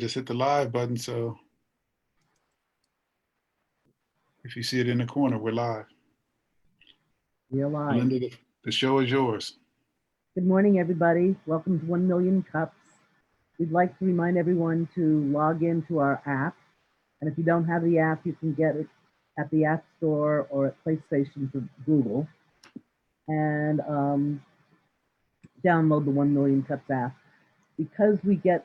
Just hit the live button. So if you see it in the corner, we're live. We're live. Melinda, the show is yours. Good morning, everybody. Welcome to 1 Million Cups. We'd like to remind everyone to log into our app. And if you don't have the app, you can get it at the App Store or at PlayStation for Google. And download the 1 Million Cups app. Because we get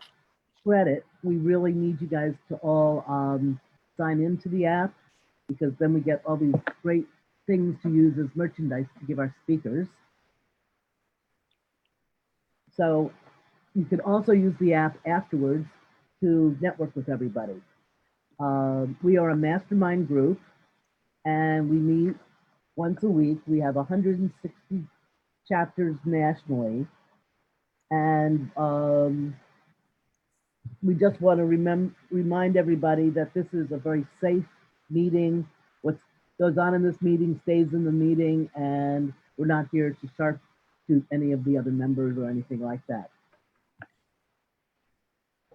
credit, we really need you guys to all sign into the app, because then we get all these great things to use as merchandise to give our speakers. So you can also use the app afterwards to network with everybody. We are a mastermind group, and we meet once a week. We have 160 chapters nationally, and we just want to remind everybody that this is a very safe meeting. What goes on in this meeting stays in the meeting, and we're not here to sharp shoot any of the other members or anything like that.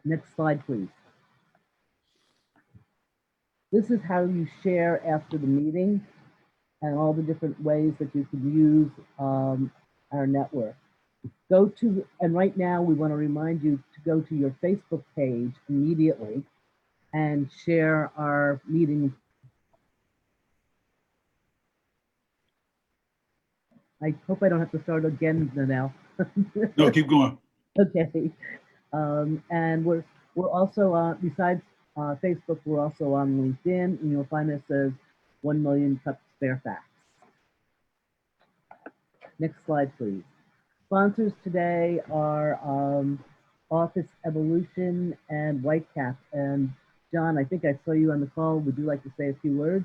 Next slide, please. This is how you share after the meeting and all the different ways that you can use our network. And right now we want to remind you to go to your Facebook page immediately and share our meeting. I hope I don't have to start again now. No, keep going. Okay. And we're also on, besides Facebook, we're also on LinkedIn, and you'll find us as 1 Million Cups Fairfax. Next slide, please. Sponsors today are Office Evolution and Whitecap. And John, I think I saw you on the call. Would you like to say a few words?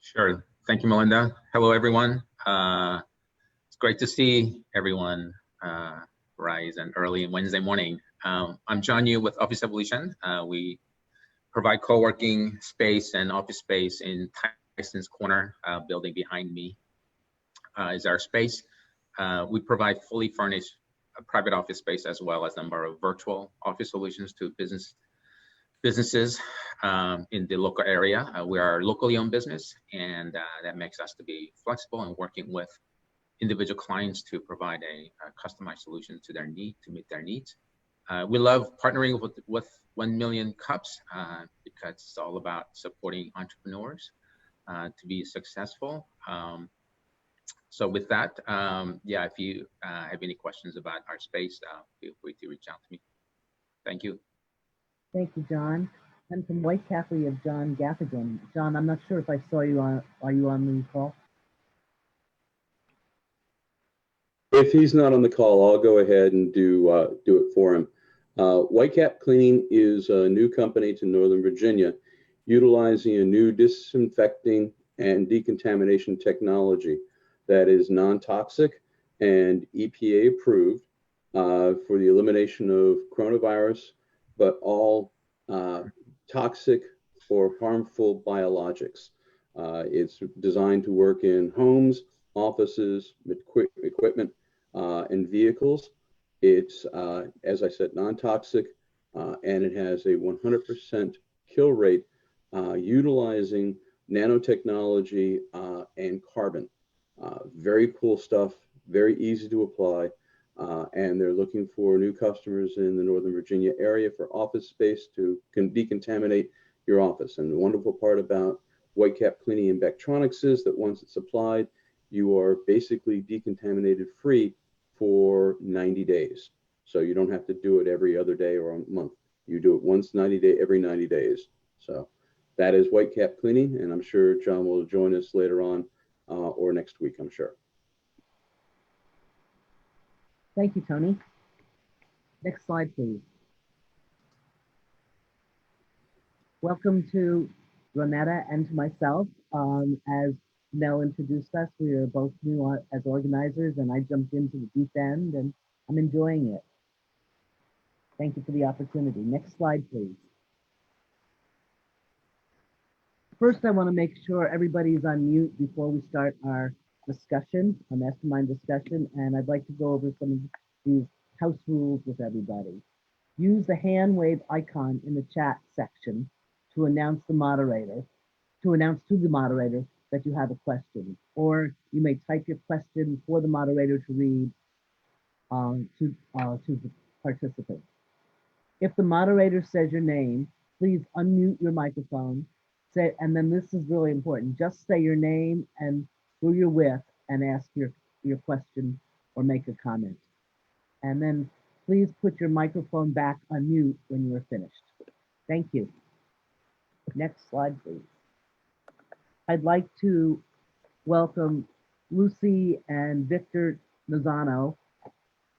Sure. Thank you, Melinda. Hello, everyone. It's great to see everyone rise and early Wednesday morning. I'm John Yu with Office Evolution. We provide co-working space and office space in Tyson's Corner. Building behind me is our space. We provide fully furnished private office space, as well as a number of virtual office solutions to businesses in the local area. We are a locally owned business, and that makes us to be flexible and working with individual clients to provide a customized solution to their need, to meet their needs. We love partnering with 1 Million Cups because it's all about supporting entrepreneurs to be successful. So with that, yeah, if you have any questions about our space, feel free to reach out to me. Thank you. Thank you, John. And from Whitecap, we have John Gaffigan. John, I'm not sure if I saw you on, are you on the call? If he's not on the call, I'll go ahead and do it for him. Whitecap Cleaning is a new company to Northern Virginia, utilizing a new disinfecting and decontamination technology that is non-toxic and EPA approved for the elimination of coronavirus, but all toxic or harmful biologics. It's designed to work in homes, offices, equipment, and vehicles. It's, as I said, non-toxic, and it has a 100% kill rate utilizing nanotechnology and carbon. Very cool stuff, very easy to apply, and they're looking for new customers in the Northern Virginia area for office space to decontaminate your office. And the wonderful part about Whitecap Cleaning and Bactronics is that once it's applied, you are basically decontaminated free for 90 days. So you don't have to do it every other day or a month. You do it once every 90 days. So that is Whitecap Cleaning, and I'm sure John will join us later on or next week, I'm sure. Thank you, Tony. Next slide, please. Welcome to Ronetta and to myself. As Nell introduced us, we are both new as organizers, and I jumped into the deep end, and I'm enjoying it. Thank you for the opportunity. Next slide, please. First, I want to make sure everybody's on mute before we start our discussion, our mastermind discussion, and I'd like to go over some of these house rules with everybody. use the hand wave icon in the chat section to announce to the moderator that you have a question, or you may type your question for the moderator to read to the participants. If the moderator says your name, please unmute your microphone. And then this is really important. Just say your name and who you're with and ask your question or make a comment. And then please put your microphone back on mute when you're finished. Thank you. Next slide, please. I'd like to welcome Lucy and Victor Nazario,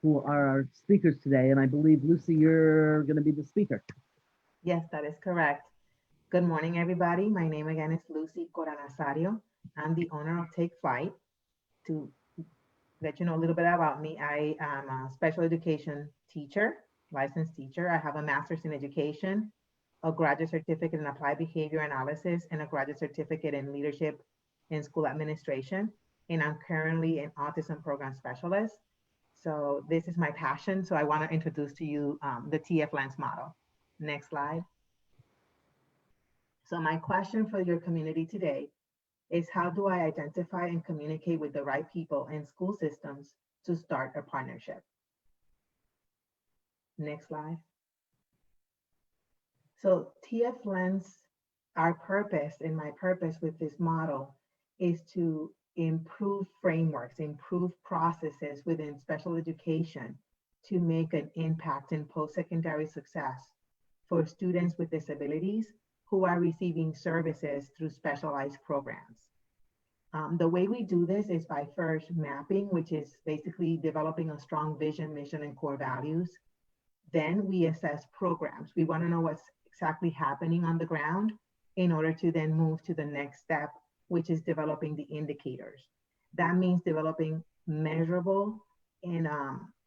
who are our speakers today. And I believe, Lucy, you're going to be the speaker. Yes, that is correct. Good morning, everybody. My name again is Lucy Cora Nazario. I'm the owner of Take Flight. To let you know a little bit about me, I am a special education teacher, licensed teacher. I have a master's in education, a graduate certificate in applied behavior analysis, and a graduate certificate in leadership in school administration. And I'm currently an autism program specialist. So this is my passion. So I want to introduce to you the TF Lens model. Next slide. So my question for your community today is, how do I identify and communicate with the right people in school systems to start a partnership? Next slide. So TF Lens, our purpose and my purpose with this model is to improve frameworks, improve processes within special education to make an impact in post-secondary success for students with disabilities who are receiving services through specialized programs. The way we do this is by first mapping, which is basically developing a strong vision, mission, and core values. Then we assess programs. We want to know what's exactly happening on the ground in order to then move to the next step, which is developing the indicators. That means developing measurable and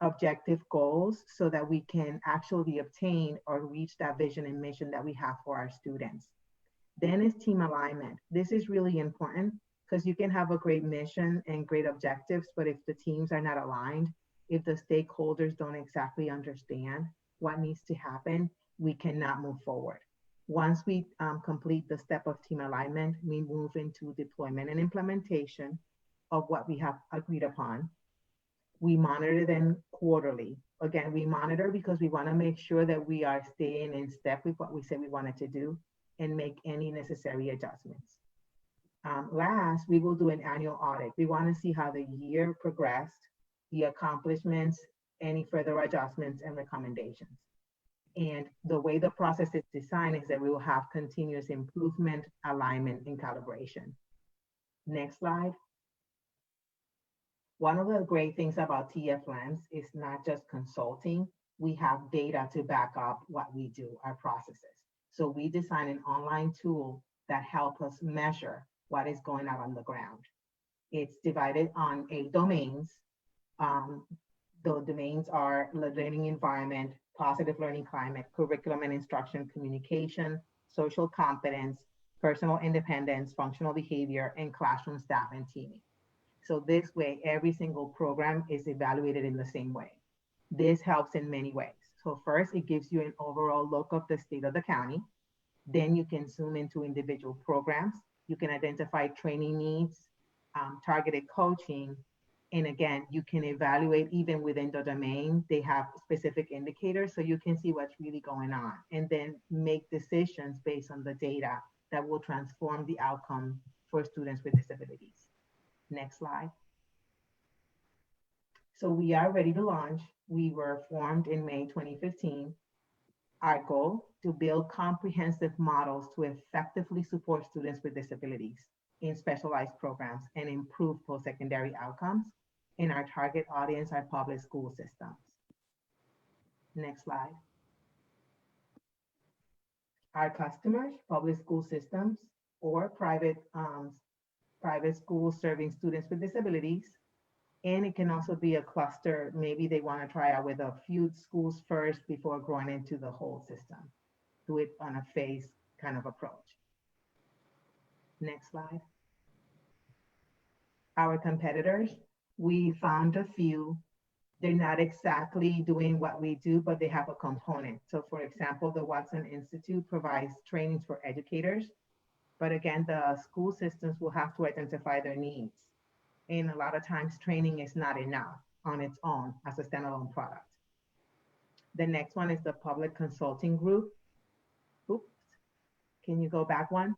objective goals so that we can actually obtain or reach that vision and mission that we have for our students. Then is team alignment. This is really important because you can have a great mission and great objectives, but if the teams are not aligned, if the stakeholders don't exactly understand what needs to happen, we cannot move forward. Once we complete the step of team alignment, we move into deployment and implementation of what we have agreed upon. We monitor them quarterly. Again, we monitor because we want to make sure that we are staying in step with what we said we wanted to do and make any necessary adjustments. Last, we will do an annual audit. We want to see how the year progressed, the accomplishments, any further adjustments and recommendations. And the way the process is designed is that we will have continuous improvement, alignment, and calibration. Next slide. One of the great things about TF Lens is not just consulting. We have data to back up what we do, our processes. So we design an online tool that helps us measure what is going on the ground. It's divided on 8 domains. The domains are learning environment, positive learning climate, curriculum and instruction, communication, social competence, personal independence, functional behavior, and classroom staff and teaming. So this way, every single program is evaluated in the same way. This helps in many ways. So first, it gives you an overall look of the state of the county. Then you can zoom into individual programs. You can identify training needs, targeted coaching. And again, you can evaluate even within the domain. They have specific indicators so you can see what's really going on and then make decisions based on the data that will transform the outcome for students with disabilities. Next slide. So we are ready to launch. We were formed in May 2015. Our goal, to build comprehensive models to effectively support students with disabilities in specialized programs and improve post-secondary outcomes. And our target audience are public school systems. Next slide. Our customers, public school systems or private schools serving students with disabilities. And it can also be a cluster. Maybe they want to try out with a few schools first before growing into the whole system. Do it on a phase kind of approach. Next slide. Our competitors, we found a few they're not exactly doing what we do, but they have a component. So for example, the Watson Institute provides trainings for educators, but again, the school systems will have to identify their needs. And a lot of times training is not enough on its own as a standalone product. The next one is the public consulting group. Oops, can you go back one?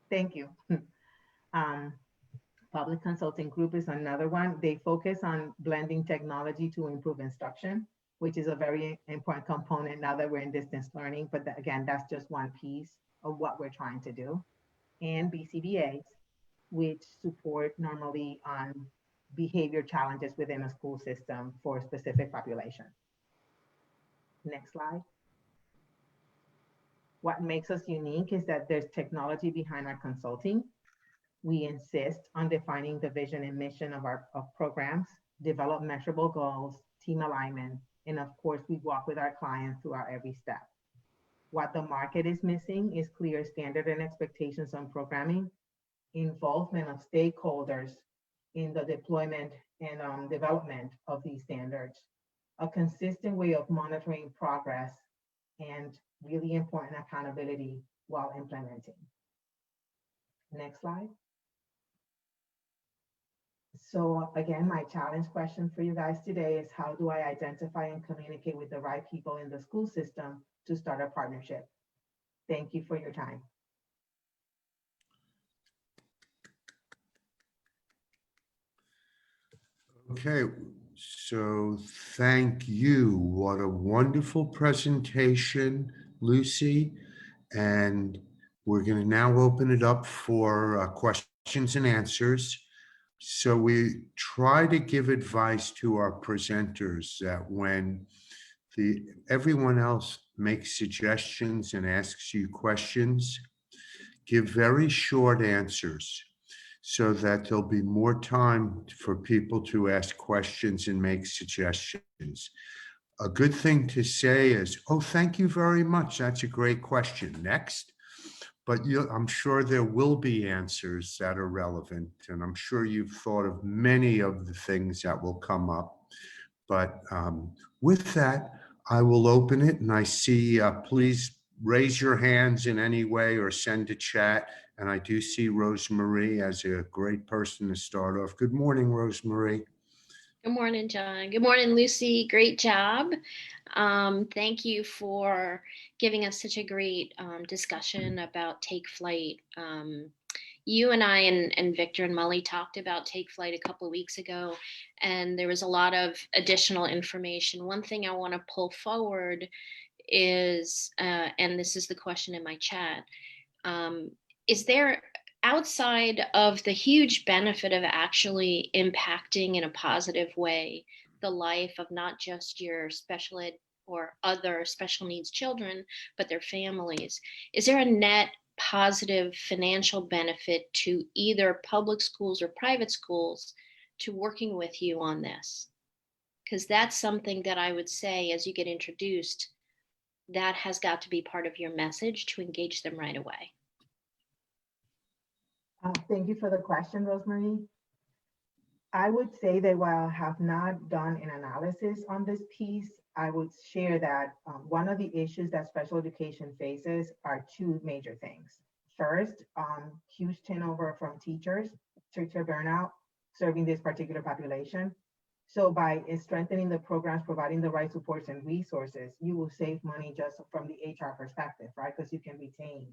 Thank you. Public consulting group is another one. They focus on blending technology to improve instruction, which is a very important component now that we're in distance learning. But again, that's just one piece of what we're trying to do. And BCBAs, which support normally on behavior challenges within a school system for a specific population. Next slide. What makes us unique is that there's technology behind our consulting. We insist on defining the vision and mission of our programs, develop measurable goals, team alignment, and of course, we walk with our clients throughout every step. What the market is missing is clear standard and expectations on programming, involvement of stakeholders in the deployment and development of these standards, a consistent way of monitoring progress, and really important accountability while implementing. Next slide. So again, my challenge question for you guys today is how do I identify and communicate with the right people in the school system to start a partnership? Thank you for your time. Okay, so thank you. What a wonderful presentation, Lucy. And we're going to now open it up for questions and answers. So we try to give advice to our presenters that when everyone else makes suggestions and asks you questions, give very short answers so that there'll be more time for people to ask questions and make suggestions. A good thing to say is, oh, thank you very much. That's a great question. Next. But I'm sure there will be answers that are relevant. And I'm sure you've thought of many of the things that will come up. But with that, I will open it. And I see, please raise your hands in any way or send a chat. And I do see Rosemarie as a great person to start off. Good morning, Rosemarie. Good morning, John. Good morning, Lucy. Great job. Thank you for giving us such a great discussion about Take Flight. You and I and Victor and Molly talked about Take Flight a couple of weeks ago, and there was a lot of additional information. One thing I want to pull forward is, and this is the question in my chat, is there, outside of the huge benefit of actually impacting in a positive way the life of not just your special ed or other special needs children, but their families, is there a net positive financial benefit to either public schools or private schools to working with you on this? Because that's something that I would say, as you get introduced, that has got to be part of your message to engage them right away. Thank you for the question, Rosemarie. I would say that while I have not done an analysis on this piece, I would share that one of the issues that special education faces are two major things. First, huge turnover from teachers, teacher burnout, serving this particular population. So by strengthening the programs, providing the right supports and resources, you will save money just from the HR perspective, right? Because you can retain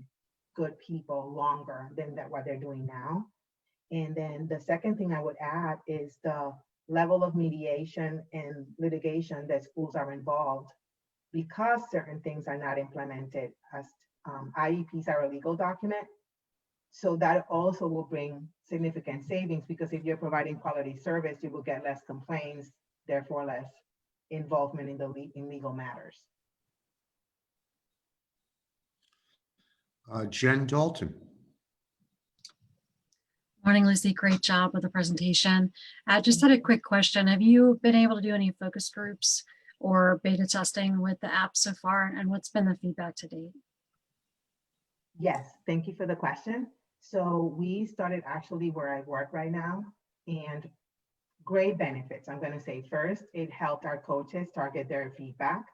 good people longer than what they're doing now. And then the second thing I would add is the level of mediation and litigation that schools are involved because certain things are not implemented, as IEPs are a legal document. So that also will bring significant savings because if you're providing quality service, you will get less complaints, therefore less involvement in legal matters. Jen Dalton. Morning, Lucy. Great job with the presentation. Just had a quick question. Have you been able to do any focus groups or beta testing with the app so far? And what's been the feedback to date? Yes, thank you for the question. So we started actually where I work right now, and great benefits. I'm going to say first, it helped our coaches target their feedback.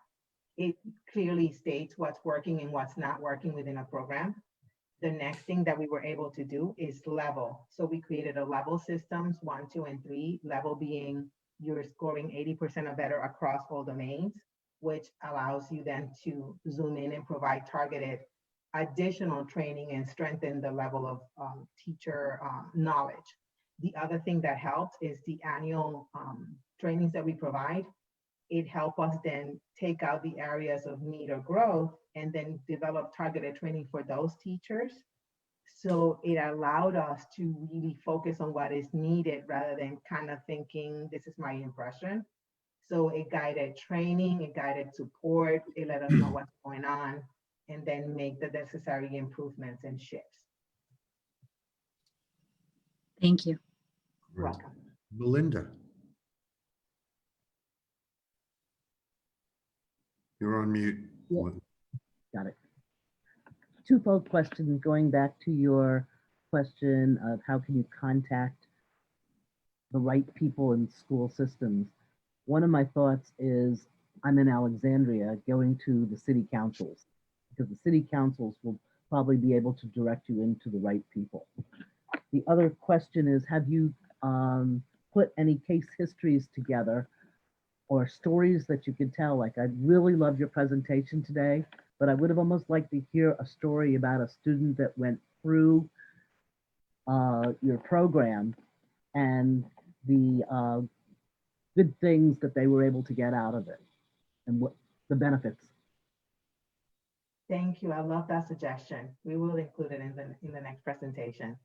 It clearly states what's working and what's not working within a program. The next thing that we were able to do is level. So we created a level systems, 1, 2, and 3, level being you're scoring 80% or better across all domains, which allows you then to zoom in and provide targeted additional training and strengthen the level of teacher knowledge. The other thing that helps is the annual trainings that we provide. It helps us then take out the areas of need or growth and then develop targeted training for those teachers. So it allowed us to really focus on what is needed rather than kind of thinking, this is my impression. So it guided training, it guided support, it let us know what's going on, and then make the necessary improvements and shifts. Thank you. You're welcome. Melinda. You're on mute. Yeah. Got it. Twofold question, going back to your question of how can you contact the right people in school systems. One of my thoughts is I'm in Alexandria going to the city councils, because the city councils will probably be able to direct you into the right people. The other question is, have you put any case histories together or stories that you could tell? Like, I really loved your presentation today, but I would have almost liked to hear a story about a student that went through your program and the good things that they were able to get out of it and what the benefits. Thank you. I love that suggestion. We will include it in the next presentation.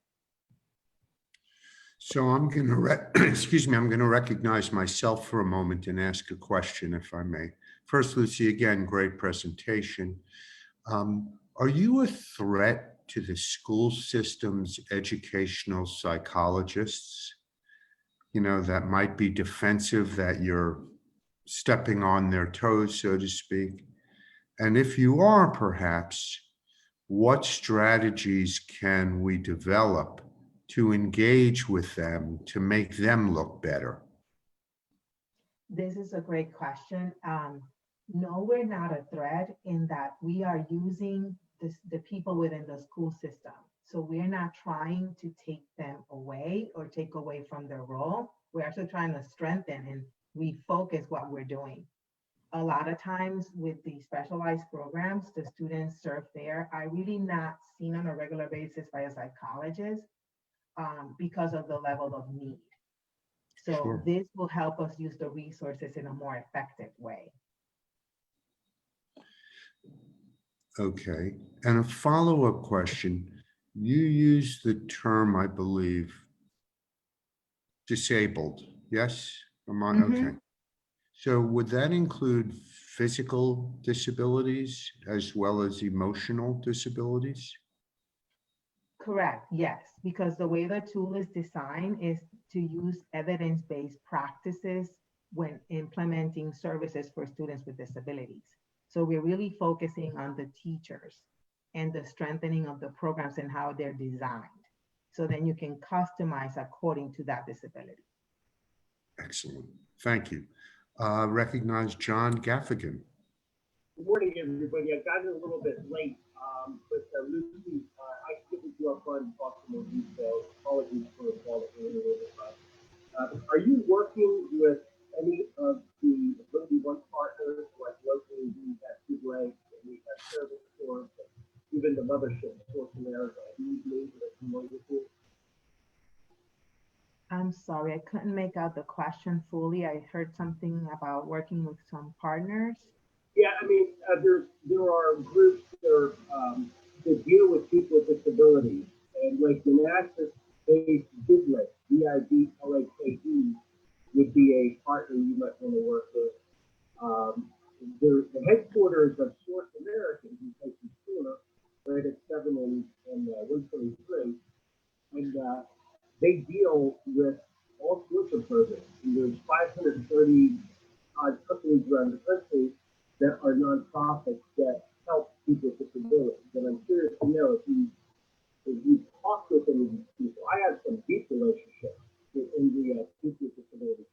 So I'm going to, excuse me, I'm going to recognize myself for a moment and ask a question, if I may. First, Lucy, again, great presentation. Are you a threat to the school system's educational psychologists? You know, that might be defensive, that you're stepping on their toes, so to speak. And if you are, perhaps, what strategies can we develop to engage with them to make them look better? This is a great question. No, we're not a threat in that we are using the people within the school system. So we're not trying to take them away or take away from their role. We're actually trying to strengthen and refocus what we're doing. A lot of times with the specialized programs, the students served there are really not seen on a regular basis by a psychologist because of the level of need. So Sure. This will help us use the resources in a more effective way. Okay, and a follow-up question. You use the term, I believe, disabled, yes? Okay. So would that include physical disabilities as well as emotional disabilities? Correct, yes, because the way the tool is designed is to use evidence-based practices when implementing services for students with disabilities. So we're really focusing on the teachers and the strengthening of the programs and how they're designed. So then you can customize according to that disability. Excellent, thank you. Recognize John Gaffigan. Good morning, everybody. I got in a little bit late, but Lucy, I skipped you up on talk some more details. Apologies for falling a little bit. Are you working with any of the Ability One partners, like locally we have Two-Way, we have Service Corps, even the mothership, Source America, these names that are familiar with you? I'm sorry, I couldn't make out the question fully. I heard something about working with some partners. Yeah, I mean, there are groups that deal with people with disabilities, and like Manassas-based Bidlake, BIDLAKE, would be a partner you might want to work with. The headquarters of Source America is in Cora, right at 7 and 123, and they deal with all sorts of programs. And there's 530 odd companies around the country that are nonprofits that help people with disabilities. And I'm curious to know if you talk with any of these people. I have some deep relationships in the people with disabilities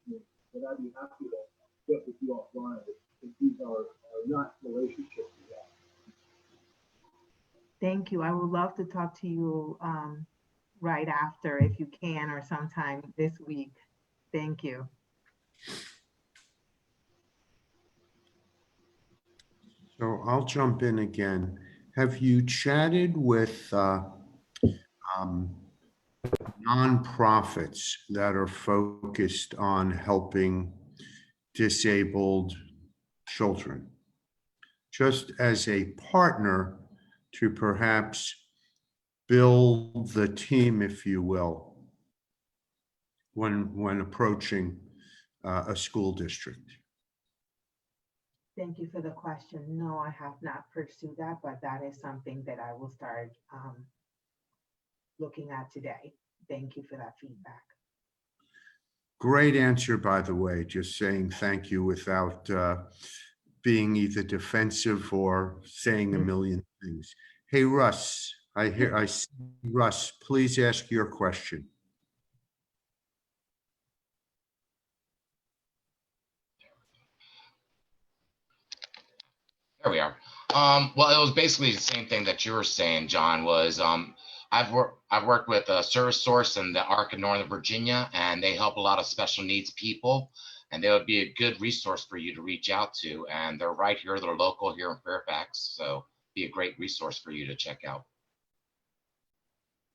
Thank you. I would love to talk to you right after if you can, or sometime this week. Thank you. So I'll jump in again. Have you chatted with nonprofits that are focused on helping disabled children, just as a partner to perhaps build the team, if you will, when approaching a school district? Thank you for the question. No, I have not pursued that, but that is something that I will start looking at today. Thank you for that feedback. Great answer, by the way, just saying thank you without being either defensive or saying a million things. Hey, Russ, I see Russ, please ask your question. There we are. Well, it was basically the same thing that you were saying, John, was I've worked with Service Source and the ARC in Northern Virginia, and they help a lot of special needs people, and they would be a good resource for you to reach out to. And they're right here, they're local here in Fairfax, so be a great resource for you to check out.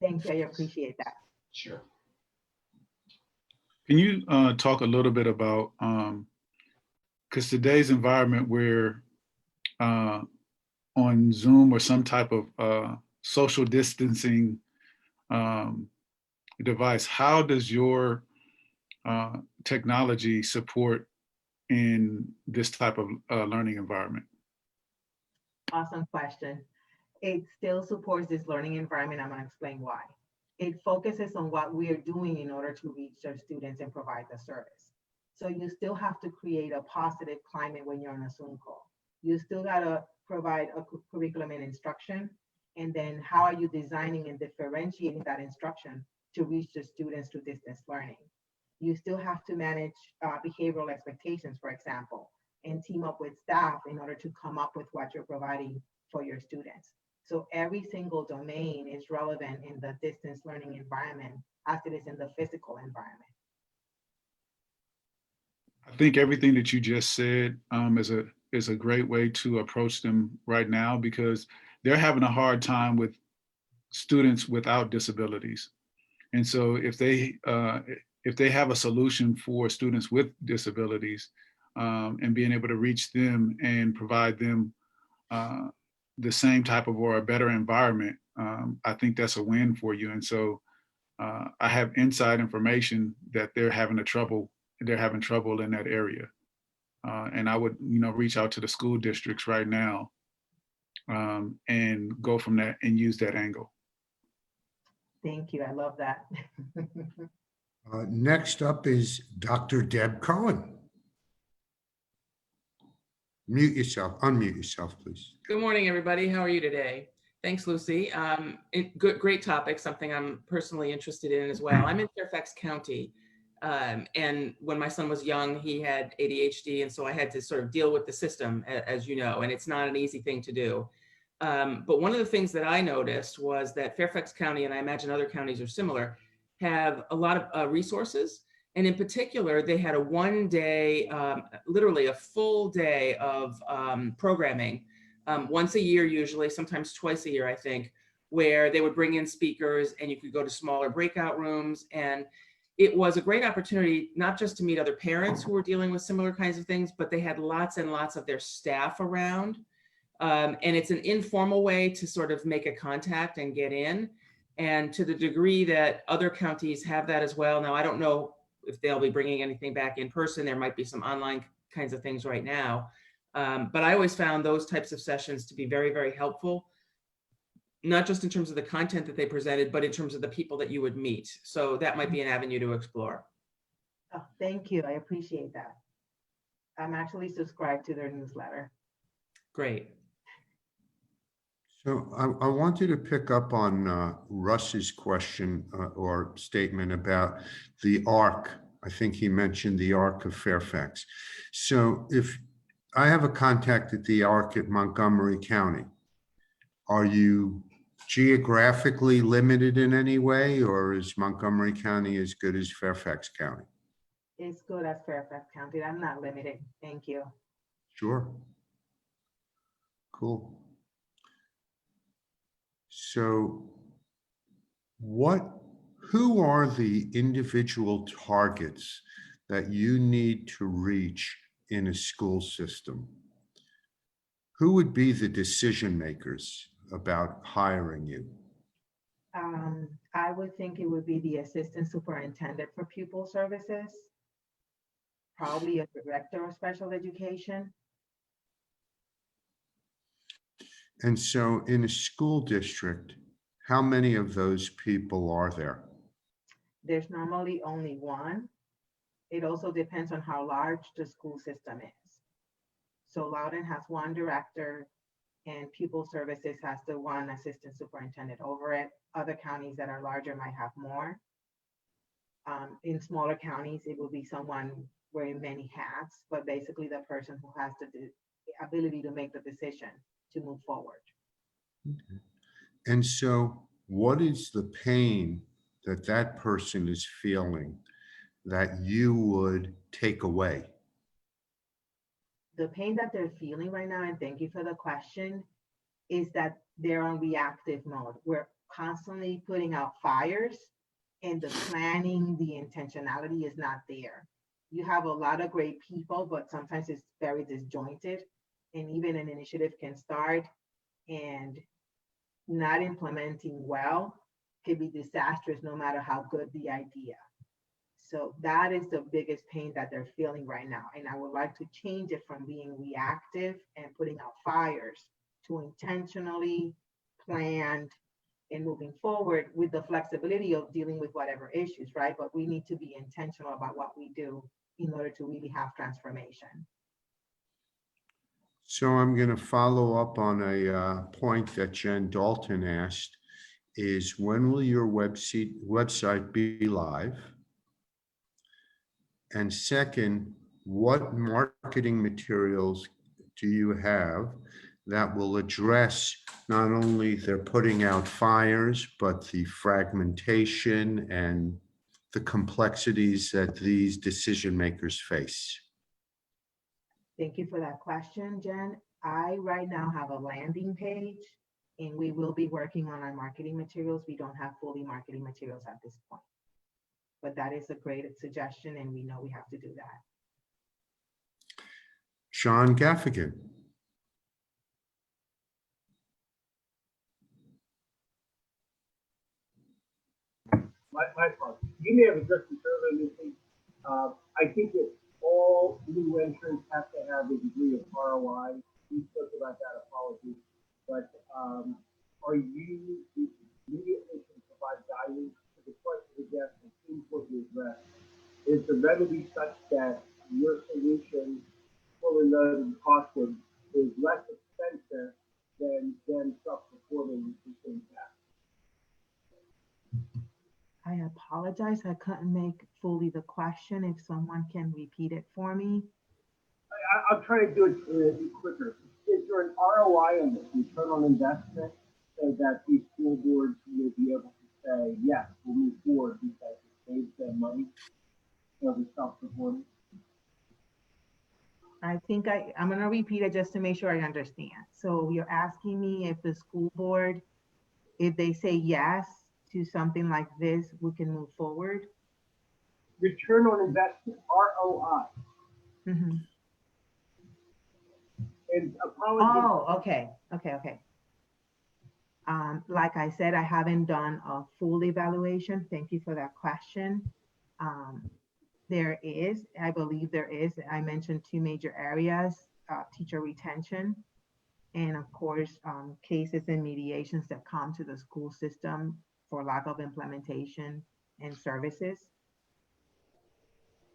Thank you. I appreciate that. Sure. Can you talk a little bit about, because today's environment where on Zoom or some type of social distancing device, how does your technology support in this type of learning environment? Awesome question. It still supports this learning environment. I'm going to explain why. It focuses on what we are doing in order to reach our students and provide the service. So you still have to create a positive climate when you're on a Zoom call. You still got to provide a curriculum and instruction. And then how are you designing and differentiating that instruction to reach the students through distance learning? You still have to manage behavioral expectations, for example, and team up with staff in order to come up with what you're providing for your students. So every single domain is relevant in the distance learning environment as it is in the physical environment. I think everything that you just said is a great way to approach them right now, because they're having a hard time with students without disabilities. And so if they have a solution for students with disabilities and being able to reach them and provide them the same type of or a better environment, I think that's a win for you. And so I have inside information that they're having trouble in that area. And I would, reach out to the school districts right now and go from that and use that angle. Thank you. I love that. Next up is Dr. Deb Cohen. Unmute yourself, please. Good morning, everybody. How are you today? Thanks, Lucy. Great topic, something I'm personally interested in as well. I'm in Fairfax County, and when my son was young, he had ADHD, and so I had to sort of deal with the system, as you know, and it's not an easy thing to do. But one of the things that I noticed was that Fairfax County, and I imagine other counties are similar, have a lot of resources. And in particular, they had a one-day, literally a full day of programming, once a year usually, sometimes twice a year, I think, where they would bring in speakers and you could go to smaller breakout rooms. And it was a great opportunity, not just to meet other parents who were dealing with similar kinds of things, but they had lots and lots of their staff around. And it's an informal way to sort of make a contact and get in. And to the degree that other counties have that as well. Now, I don't know if they'll be bringing anything back in person. There might be some online kinds of things right now. But I always found those types of sessions to be very, very helpful, not just in terms of the content that they presented, but in terms of the people that you would meet. So that might be an avenue to explore. Oh, thank you. I appreciate that. I'm actually subscribed to their newsletter. Great. So I wanted to pick up on Russ's question or statement about the ARC. I think he mentioned the ARC of Fairfax. So if I have a contact at the ARC at Montgomery County, are you geographically limited in any way, or is Montgomery County as good as Fairfax County? It's good as Fairfax County. I'm not limited. Thank you. Sure. Cool. So who are the individual targets that you need to reach in a school system? Who would be the decision makers about hiring you? I would think it would be the assistant superintendent for pupil services, probably a director of special education. And so in a school district, how many of those people are there? There's normally only one. It also depends on how large the school system is. So Loudon has one director and pupil services has the one assistant superintendent over it. Other counties that are larger might have more. In smaller counties, it will be someone wearing many hats, but basically the person who has the ability to make the decision to move forward. Okay. And so what is the pain that that person is feeling that you would take away? The pain that they're feeling right now, and thank you for the question, is that they're on reactive mode. We're constantly putting out fires and the planning, the intentionality is not there. You have a lot of great people, but sometimes it's very disjointed. And even an initiative can start and not implementing well can be disastrous no matter how good the idea. So that is the biggest pain that they're feeling right now. And I would like to change it from being reactive and putting out fires to intentionally planned and moving forward with the flexibility of dealing with whatever issues, right? But we need to be intentional about what we do in order to really have transformation. So I'm going to follow up on a point that Jen Dalton asked, is when will your website be live? And second, what marketing materials do you have that will address not only they're putting out fires, but the fragmentation and the complexities that these decision makers face? Thank you for that question, Jen. I right now have a landing page and we will be working on our marketing materials. We don't have fully marketing materials at this point, but that is a great suggestion and we know we have to do that. Sean Gaffigan. My part. You may have addressed this earlier, Lucy. I think that all new entrants have to have a degree of ROI. We spoke about that, apologies. But are you immediately can provide guidance to the question again and seems what you addressed? Is the remedy such that your solution, fully loaded and costed, is less expensive than self-performing the same task? I apologize. I couldn't make fully the question. If someone can repeat it for me. I'm trying to do it quicker. Is there an ROI on this, return on investment, so that these school boards will be able to say, yes, we'll move forward because it saves them money for the self-performing? I think I'm going to repeat it just to make sure I understand. So you're asking me if the school board, if they say yes to something like this, we can move forward? Return on investment, ROI. Mm-hmm. And apologies. Oh, okay. Like I said, I haven't done a full evaluation. Thank you for that question. I believe there is. I mentioned two major areas, teacher retention, and of course, cases and mediations that come to the school system for lack of implementation and services.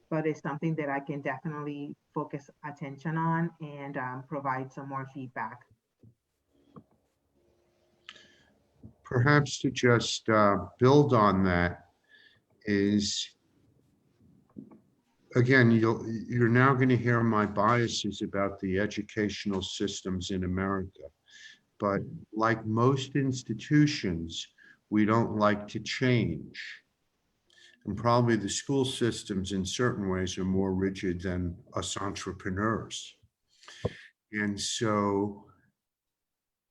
But it's something that I can definitely focus attention on and provide some more feedback. Perhaps to just build on that is, again, you're now going to hear my biases about the educational systems in America. But like most institutions, we don't like to change. And probably the school systems in certain ways are more rigid than us entrepreneurs. And so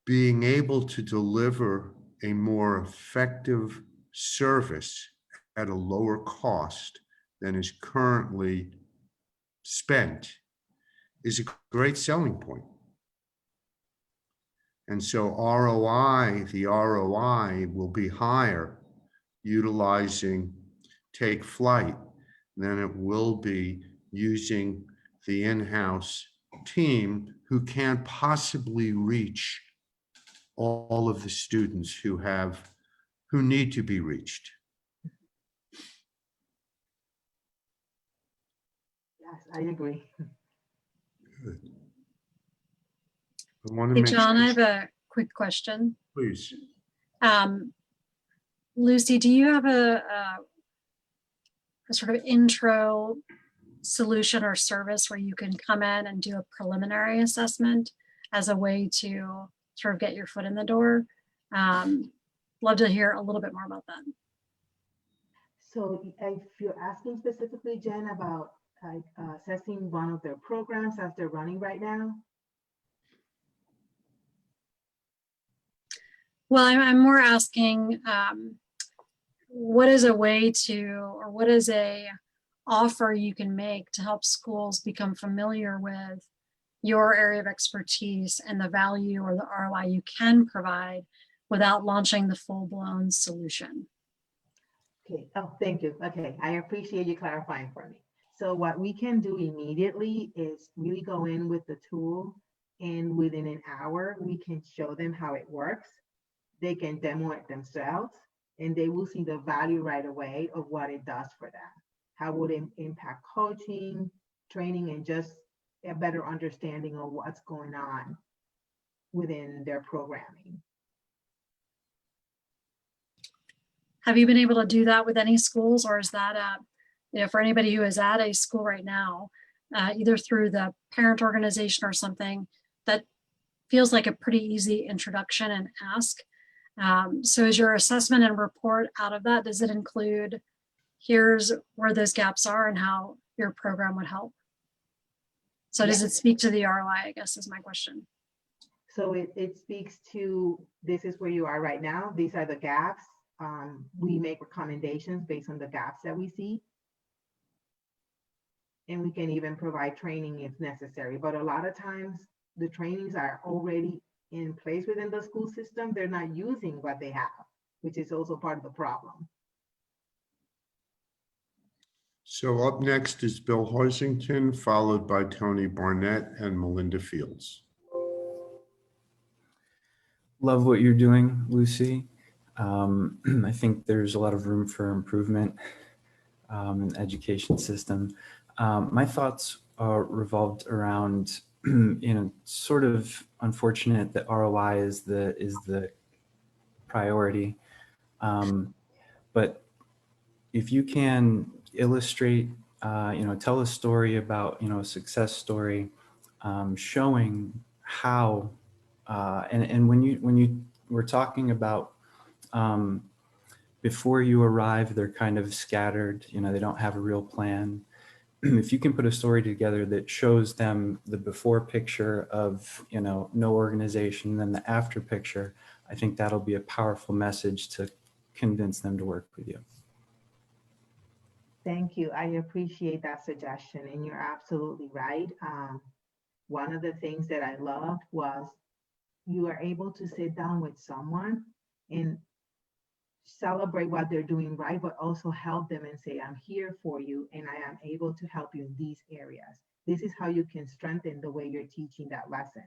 being able to deliver a more effective service at a lower cost than is currently spent is a great selling point. And so the ROI will be higher utilizing Take Flight than it will be using the in-house team who can't possibly reach all of the students who need to be reached. Yes, I agree. Good. I want to Hey, make John, I have sure, a quick question. please. Lucy, do you have a sort of intro solution or service where you can come in and do a preliminary assessment as a way to sort of get your foot in the door? Love to hear a little bit more about that. So if you're asking specifically, Jen, about like assessing one of their programs as they're running right now. Well, I'm more asking, what is a way to, or what is a offer you can make to help schools become familiar with your area of expertise and the value or the ROI you can provide without launching the full-blown solution? Okay, oh, thank you. Okay, I appreciate you clarifying for me. So what we can do immediately is really go in with the tool, and within an hour, we can show them how it works. They can demo it themselves, and they will see the value right away of what it does for them. How would it impact coaching, training, and just a better understanding of what's going on within their programming. Have you been able to do that with any schools, or is that, for anybody who is at a school right now, either through the parent organization or something, that feels like a pretty easy introduction and ask? So is your assessment and report out of that, does it include, here's where those gaps are and how your program would help? So does it speak to the ROI, I guess is my question. So it speaks to, this is where you are right now. These are the gaps. We make recommendations based on the gaps that we see. And we can even provide training if necessary. But a lot of times the trainings are already in place within the school system. They're not using what they have, which is also part of the problem. So up next is Bill Hoisington, followed by Tony Barnett and Melinda Fields. Love what you're doing, Lucy. I think there's a lot of room for improvement in the education system. My thoughts are revolved around, sort of unfortunate that ROI is the priority. But if you can illustrate, tell a story about, a success story, showing how, and when you were talking about before you arrive, they're kind of scattered, they don't have a real plan. If you can put a story together that shows them the before picture of, no organization, then the after picture, I think that'll be a powerful message to convince them to work with you. Thank you. I appreciate that suggestion, and you're absolutely right. One of the things that I loved was you are able to sit down with someone and celebrate what they're doing right, but also help them and say, I'm here for you, and I am able to help you in these areas. This is how you can strengthen the way you're teaching that lesson.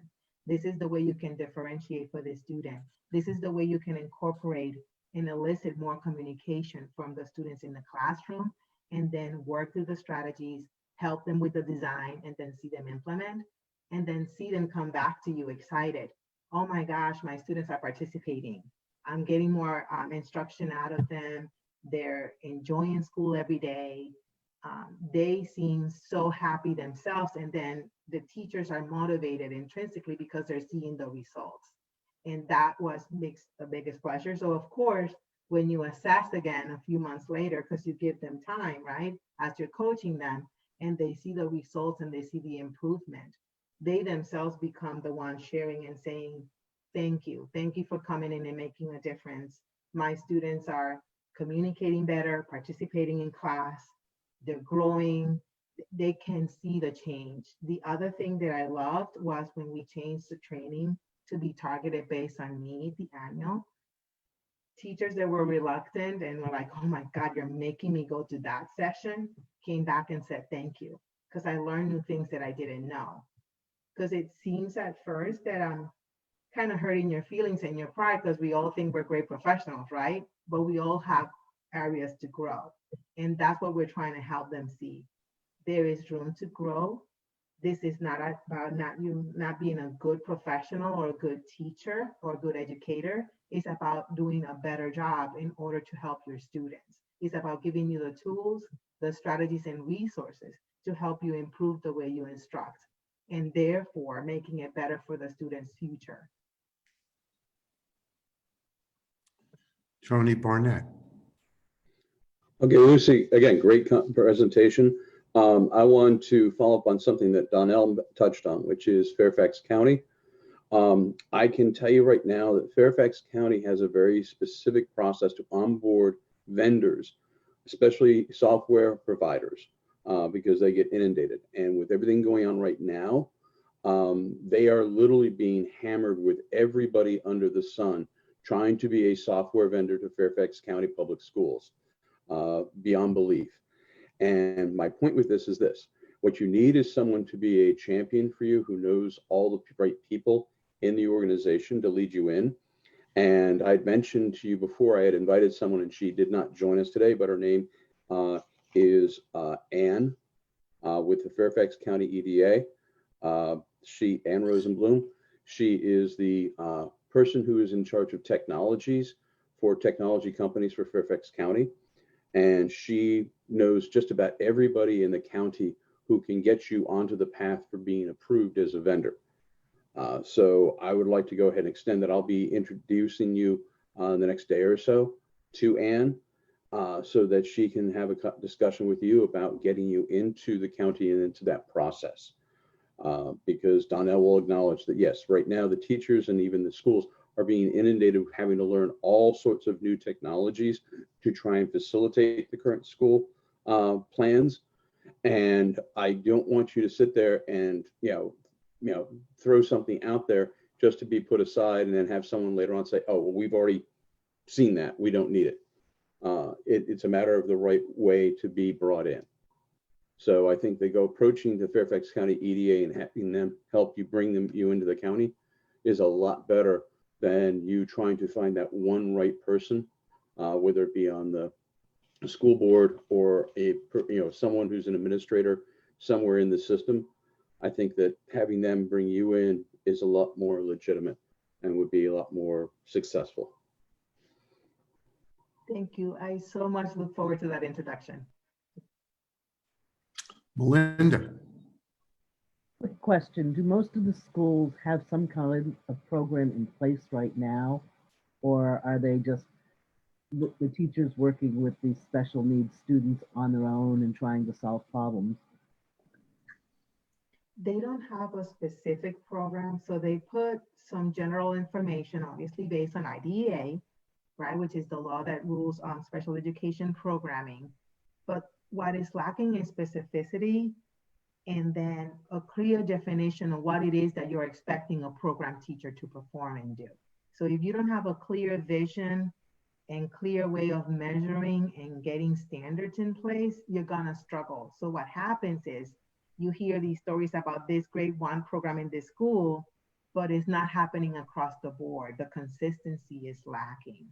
This is the way you can differentiate for the student. This is the way you can incorporate and elicit more communication from the students in the classroom, and then work through the strategies, help them with the design, and then see them implement, and then see them come back to you excited. Oh my gosh, my students are participating. I'm getting more instruction out of them. They're enjoying school every day. They seem so happy themselves, and then the teachers are motivated intrinsically because they're seeing the results. And that was makes the biggest pleasure. So of course, when you assess again a few months later, because you give them time, right? As you're coaching them and they see the results and they see the improvement, they themselves become the ones sharing and saying, thank you. Thank you for coming in and making a difference. My students are communicating better, participating in class, they're growing, they can see the change. The other thing that I loved was when we changed the training to be targeted based on need, the annual. Teachers that were reluctant and were like, oh my God, you're making me go to that session, came back and said, thank you, because I learned new things that I didn't know. Because it seems at first that I'm kind of hurting your feelings and your pride because we all think we're great professionals, right? But we all have areas to grow. And that's what we're trying to help them see. There is room to grow. This is not about not being a good professional or a good teacher or a good educator. It's about doing a better job in order to help your students. It's about giving you the tools, the strategies and resources to help you improve the way you instruct, and therefore making it better for the student's future. Tony Barnett. Okay, Lucy, again, great presentation. I want to follow up on something that Donnell touched on, which is Fairfax County. I can tell you right now that Fairfax County has a very specific process to onboard vendors, especially software providers, because they get inundated. And with everything going on right now, they are literally being hammered with everybody under the sun trying to be a software vendor to Fairfax County Public Schools, beyond belief. And my point with this is this: what you need is someone to be a champion for you who knows all the right people in the organization to lead you in. And I'd mentioned to you before, I had invited someone and she did not join us today, but her name is Ann with the Fairfax County EDA. Ann Rosenblum. She is the person who is in charge of technologies for technology companies for Fairfax County. And she knows just about everybody in the county who can get you onto the path for being approved as a vendor. So I would like to go ahead and extend that. I'll be introducing you the next day or so to Ann so that she can have a discussion with you about getting you into the county and into that process. Because Donnell will acknowledge that, yes, right now the teachers and even the schools are being inundated with having to learn all sorts of new technologies to try and facilitate the current school plans. And I don't want you to sit there and, throw something out there just to be put aside and then have someone later on say, oh, well, we've already seen that, we don't need it. It's a matter of the right way to be brought in. So I think they go approaching the Fairfax County EDA and having them help you bring you into the county is a lot better than you trying to find that one right person, whether it be on the school board or someone who's an administrator somewhere in the system. I think that having them bring you in is a lot more legitimate and would be a lot more successful. Thank you. I so much look forward to that introduction. Melinda. Quick question. Do most of the schools have some kind of program in place right now? Or are they just the teachers working with these special needs students on their own and trying to solve problems? They don't have a specific program, so they put some general information, obviously based on IDEA, right, which is the law that rules on special education programming. But what is lacking is specificity and then a clear definition of what it is that you're expecting a program teacher to perform and do. So if you don't have a clear vision and clear way of measuring and getting standards in place, you're gonna struggle. So what happens is you hear these stories about this grade 1 program in this school, but it's not happening across the board. The consistency is lacking.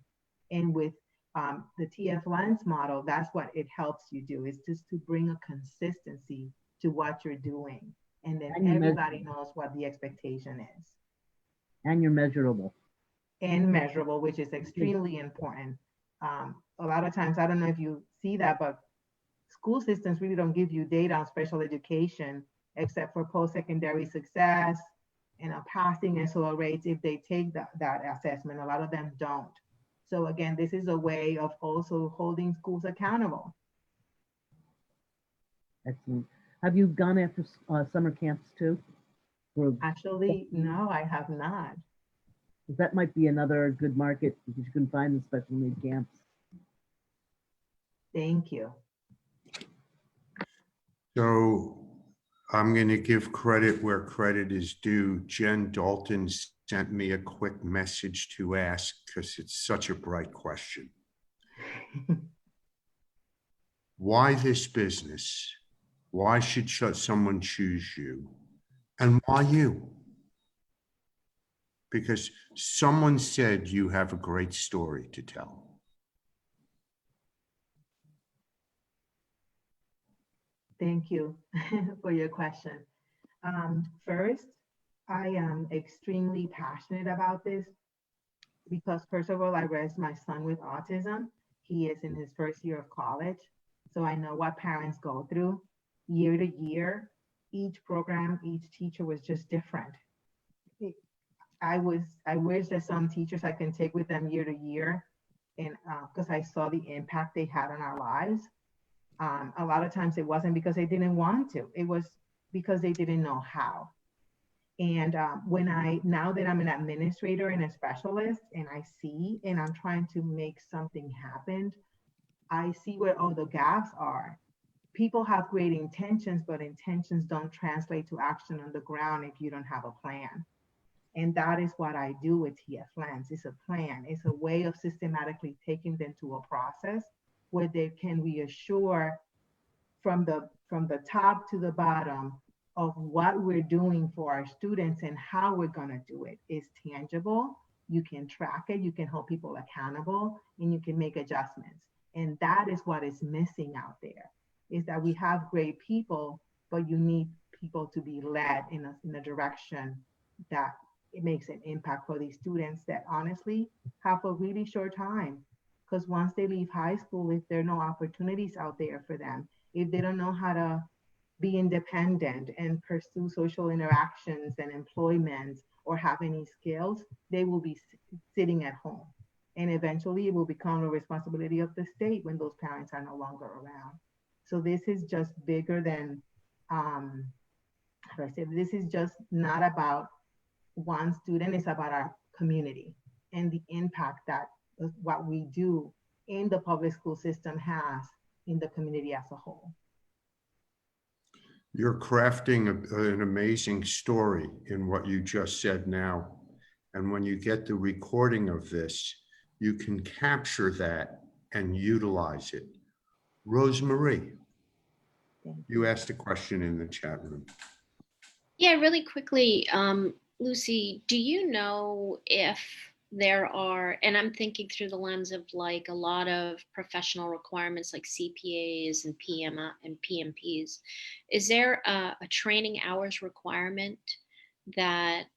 And with the TF Lens model, that's what it helps you do, is just to bring a consistency to what you're doing. And then everybody knows what the expectation is. And you're measurable. And measurable, which is extremely important. A lot of times, I don't know if you see that, but school systems really don't give you data on special education except for post-secondary success, and are passing SOL rates if they take that assessment. A lot of them don't. So again, this is a way of also holding schools accountable. Excellent. Have you gone after summer camps too? Actually, no, I have not. That might be another good market because you can find the special need camps. Thank you. So I'm going to give credit where credit is due. Jen Dalton sent me a quick message to ask because it's such a bright question. Why this business? Why should someone choose you? And why you? Because someone said you have a great story to tell. Thank you for your question. First, I am extremely passionate about this because first of all, I raised my son with autism. He is in his first year of college. So I know what parents go through year to year. Each program, each teacher was just different. I wish that some teachers I can take with them year to year, and because I saw the impact they had on our lives. A lot of times it wasn't because they didn't want to, it was because they didn't know how. And now that I'm an administrator and a specialist and I see, and I'm trying to make something happen, I see where all the gaps are. People have great intentions, but intentions don't translate to action on the ground if you don't have a plan. And that is what I do with TF Lens. It's a plan. It's a way of systematically taking them to a process where they can reassure from the top to the bottom of what we're doing for our students and how we're going to do it is tangible. You can track it, you can hold people accountable, and you can make adjustments. And that is what is missing out there, is that we have great people, but you need people to be led in a direction that it makes an impact for these students that honestly have a really short time. Because once they leave high school, if there are no opportunities out there for them, if they don't know how to be independent and pursue social interactions and employment or have any skills, they will be sitting at home. And eventually it will become a responsibility of the state when those parents are no longer around. So this is just bigger than, how do I say, this is just not about one student, it's about our community and the impact that what we do in the public school system has in the community as a whole. You're crafting an amazing story in what you just said now. And when you get the recording of this, you can capture that and utilize it. Rosemarie, you asked a question in the chat room. Yeah, really quickly, Lucy, do you know if there are, and I'm thinking through the lens of like a lot of professional requirements like CPAs and PMPs, is there a training hours requirement that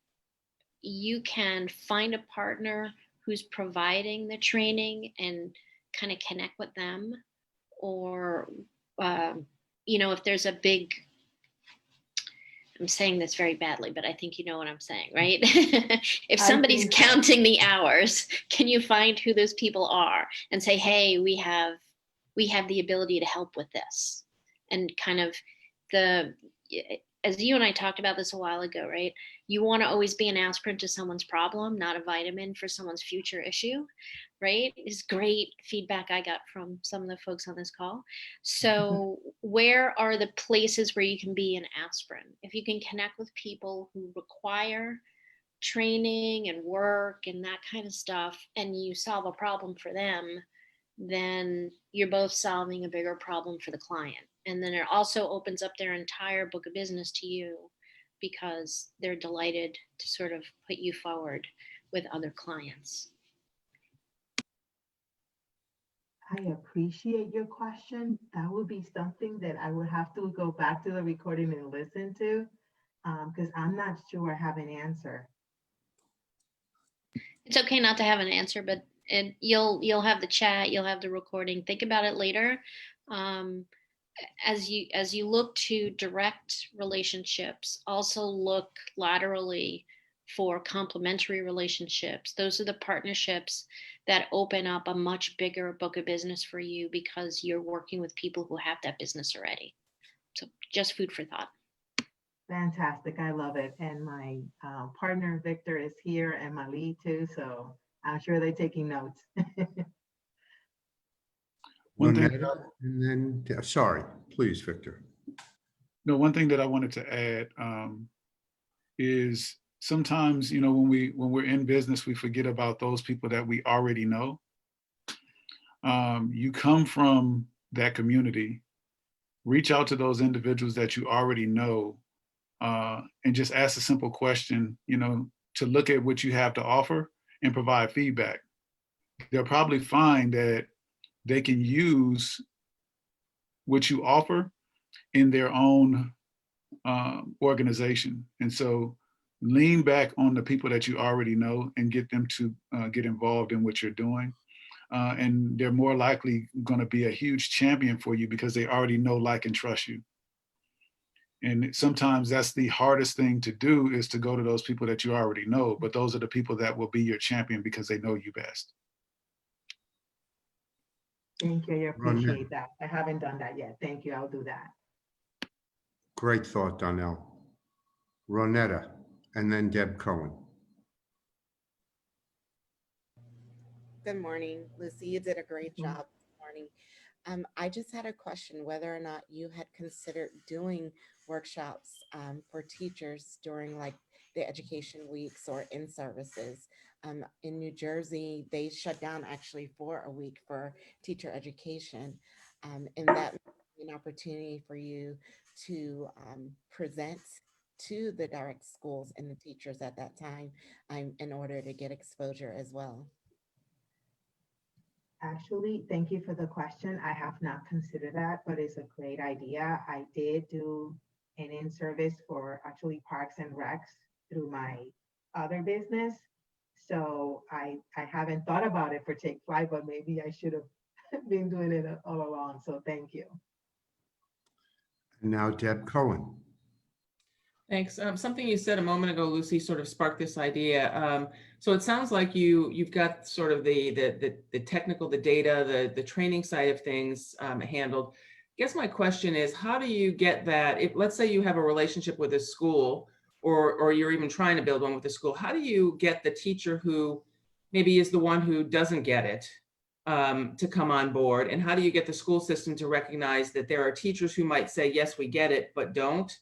you can find a partner who's providing the training and kind of connect with them? Or, if there's a big, I'm saying this very badly, but I think you know what I'm saying, right? If somebody's counting the hours, can you find who those people are and say, hey, we have the ability to help with this? And kind of as you and I talked about this a while ago, right? You want to always be an aspirin to someone's problem, not a vitamin for someone's future issue, right? Is great feedback I got from some of the folks on this call. So where are the places where you can be an aspirin? If you can connect with people who require training and work and that kind of stuff, and you solve a problem for them, then you're both solving a bigger problem for the client. And then it also opens up their entire book of business to you because they're delighted to sort of put you forward with other clients. I appreciate your question. That would be something that I would have to go back to the recording and listen to, because I'm not sure I have an answer. It's okay not to have an answer, but you'll have the chat, you'll have the recording. Think about it later. as you look to direct relationships, also look laterally for complementary relationships. Those are the partnerships that open up a much bigger book of business for you because you're working with people who have that business already. So just food for thought. Fantastic. I love it. And my partner, Victor, is here and my lead too. So I'm sure they're taking notes. One thing, Ronetta, and then, sorry, please, Victor. no, one thing that I wanted to add is sometimes, you know, when we're in business, we forget about those people that we already know. You come from that community, reach out to those individuals that you already know, and just ask a simple question, you know, to look at what you have to offer and provide feedback. They'll probably find that they can use what you offer in their own organization. And so lean back on the people that you already know and get them to get involved in what you're doing. And they're more likely going to be a huge champion for you because they already know, like, and trust you. And sometimes that's the hardest thing to do, is to go to those people that you already know, but those are the people that will be your champion because they know you best. Thank you. I appreciate that. I haven't done that yet. Thank you. I'll do that. Great thought, Donnell. Ronetta, and then Deb Cohen. Good morning, Lucy. You did a great job this morning. I just had a question whether or not you had considered doing workshops for teachers during like the education weeks or in services. In New Jersey, they shut down actually for a week for teacher education. And that may be an opportunity for you to present to the direct schools and the teachers at that time in order to get exposure as well. Actually, thank you for the question. I have not considered that, but it's a great idea. I did do an in-service for actually Parks and Recs through my other business. So I haven't thought about it for Take Flight, but maybe I should have been doing it all along. So thank you. And now Deb Cohen. Thanks. Something you said a moment ago, Lucy, sort of sparked this idea. So it sounds like you've got sort of the technical, the data, the training side of things handled. I guess my question is, how do you get that? If let's say you have a relationship with a school, or you're even trying to build one with a school, how do you get the teacher who maybe is the one who doesn't get it to come on board? And how do you get the school system to recognize that there are teachers who might say, yes, we get it, but don't?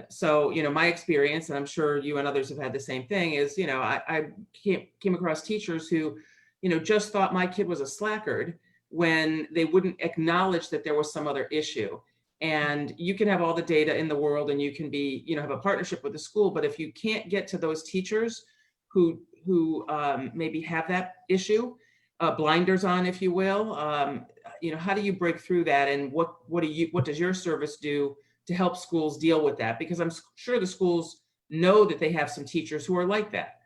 So, you know, my experience, and I'm sure you and others have had the same thing, is, you know, I came across teachers who, you know, just thought my kid was a slackard when they wouldn't acknowledge that there was some other issue. And you can have all the data in the world and you can be, you know, have a partnership with the school, but if you can't get to those teachers who maybe have that issue, blinders on, if you will, you know, how do you break through that? And what does your service do to help schools deal with that? Because I'm sure the schools know that they have some teachers who are like that.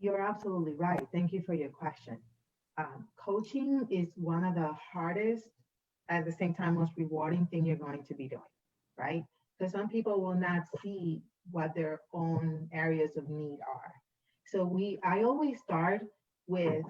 You're absolutely right. Thank you for your question. Coaching is one of the hardest, at the same time, most rewarding thing you're going to be doing, right? Because some people will not see what their own areas of need are. So I always start with,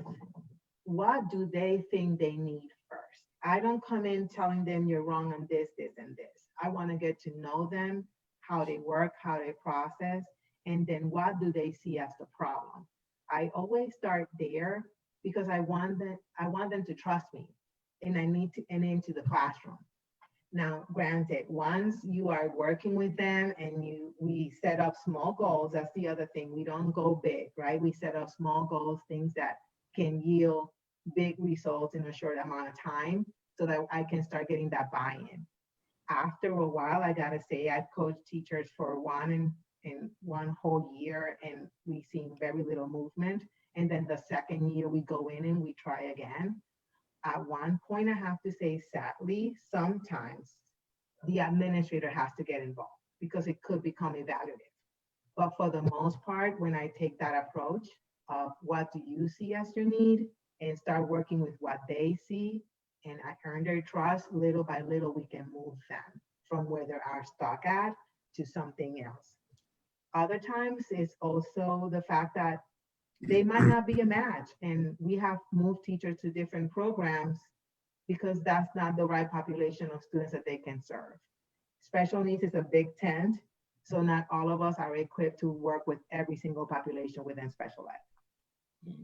what do they think they need first? I don't come in telling them you're wrong on this, this, and this. I want to get to know them, how they work, how they process, and then what do they see as the problem? I always start there because I want them to trust me, and I need to enter into the classroom. Now, granted, once you are working with them and we set up small goals, that's the other thing. We don't go big, right? We set up small goals, things that can yield big results in a short amount of time so that I can start getting that buy-in. After a while, I gotta say, I've coached teachers for one whole year and we've seen very little movement. And then the second year we go in and we try again. At one point, I have to say, sadly, sometimes the administrator has to get involved because it could become evaluative. But for the most part, when I take that approach of what do you see as your need and start working with what they see, and I earn their trust. Little by little, we can move them from where they are stuck at to something else. Other times, it's also the fact that they might not be a match, and we have moved teachers to different programs because that's not the right population of students that they can serve. Special needs is a big tent, so not all of us are equipped to work with every single population within special ed.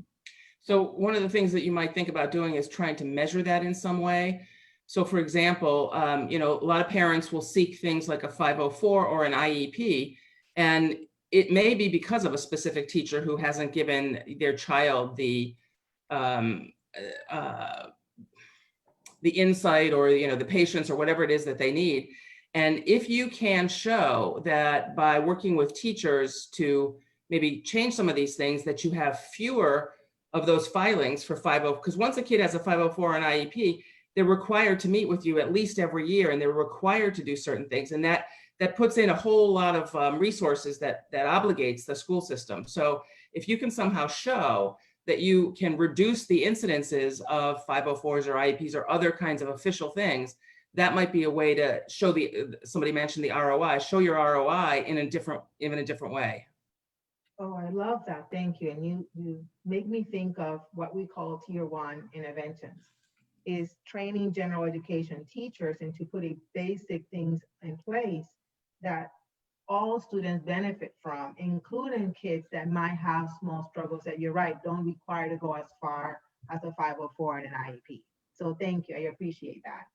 So one of the things that you might think about doing is trying to measure that in some way. So for example, a lot of parents will seek things like a 504 or an IEP, and it may be because of a specific teacher who hasn't given their child the insight or the patience or whatever it is that they need. And if you can show that by working with teachers to maybe change some of these things, that you have fewer of those filings for 50, because once a kid has a 504 or an IEP, they're required to meet with you at least every year, and they're required to do certain things. And that puts in a whole lot of resources that obligates the school system. So if you can somehow show that you can reduce the incidences of 504s or IEPs or other kinds of official things, that might be a way to show somebody mentioned the ROI, show your ROI in a different way. Oh, I love that. Thank you. And you make me think of what we call tier 1 interventions, is training general education teachers and to put basic things in place that all students benefit from, including kids that might have small struggles that, you're right, don't require to go as far as a 504 and an IEP. So thank you. I appreciate that.